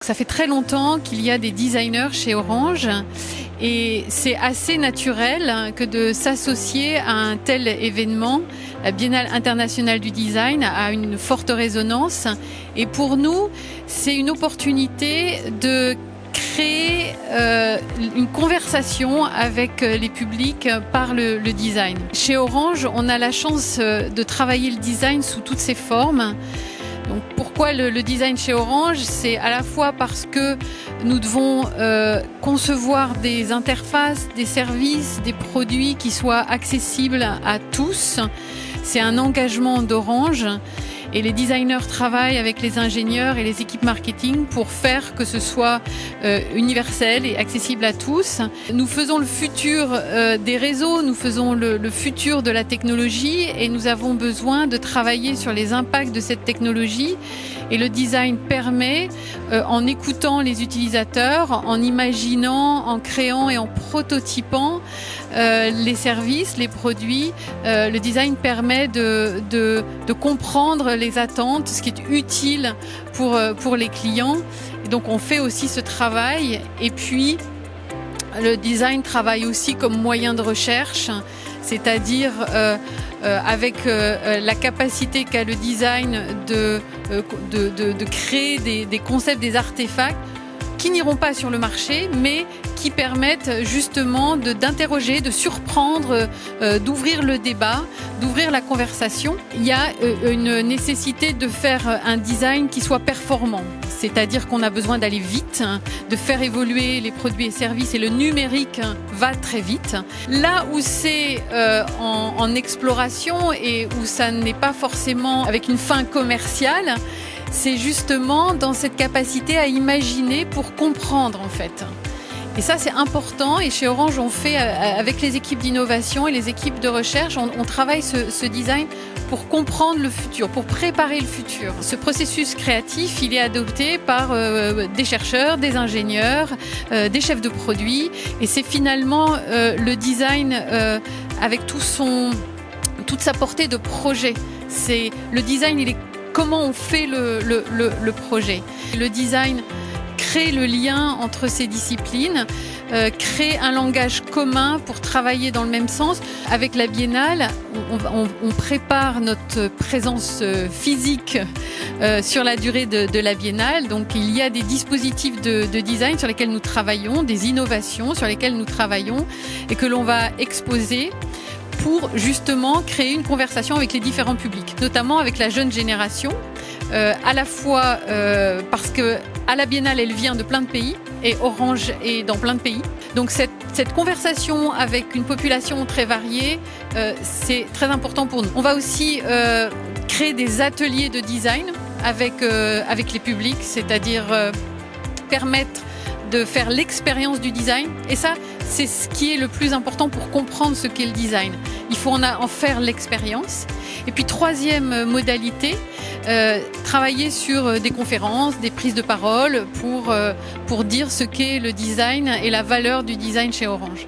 Ça fait très longtemps qu'il y a des designers chez Orange et c'est assez naturel que de s'associer à un tel événement. La Biennale internationale du design a une forte résonance et pour nous, c'est une opportunité de créer une conversation avec les publics par le design. Chez Orange, on a la chance de travailler le design sous toutes ses formes. Donc pourquoi le design chez Orange? C'est à la fois parce que nous devons concevoir des interfaces, des services, des produits qui soient accessibles à tous. C'est un engagement d'Orange et les designers travaillent avec les ingénieurs et les équipes marketing pour faire que ce soit universel et accessible à tous. Nous faisons le futur des réseaux, nous faisons le futur de la technologie et nous avons besoin de travailler sur les impacts de cette technologie. Et le design permet, en écoutant les utilisateurs, en imaginant, en créant et en prototypant les services, les produits, le design permet de comprendre les attentes, ce qui est utile pour les clients. Et donc on fait aussi ce travail. Et puis le design travaille aussi comme moyen de recherche, c'est-à-dire avec la capacité qu'a le design de créer des concepts, des artefacts qui n'iront pas sur le marché, mais qui permettent justement d'interroger, de surprendre, d'ouvrir le débat, d'ouvrir la conversation. Il y a une nécessité de faire un design qui soit performant. C'est-à-dire qu'on a besoin d'aller vite, de faire évoluer les produits et services, et le numérique va très vite. Là où c'est en exploration et où ça n'est pas forcément avec une fin commerciale, c'est justement dans cette capacité à imaginer pour comprendre en fait. Et ça c'est important, et chez Orange on fait avec les équipes d'innovation et les équipes de recherche, on travaille ce design pour comprendre le futur, pour préparer le futur. Ce processus créatif, il est adopté par des chercheurs, des ingénieurs, des chefs de produits, et c'est finalement le design avec toute sa portée de projet. C'est le design, il est comment on fait le projet. Le design crée le lien entre ces disciplines, crée un langage commun pour travailler dans le même sens. Avec la Biennale, on prépare notre présence physique sur la durée de la Biennale. Donc il y a des dispositifs de design sur lesquels nous travaillons, des innovations sur lesquelles nous travaillons et que l'on va exposer pour justement créer une conversation avec les différents publics, notamment avec la jeune génération, à la fois parce que à la Biennale, elle vient de plein de pays et Orange est dans plein de pays. Donc cette conversation avec une population très variée, c'est très important pour nous. On va aussi créer des ateliers de design avec les publics, c'est-à-dire permettre de faire l'expérience du design. Et ça, c'est ce qui est le plus important pour comprendre ce qu'est le design. Il faut en faire l'expérience. Et puis troisième modalité, travailler sur des conférences, des prises de parole pour dire ce qu'est le design et la valeur du design chez Orange.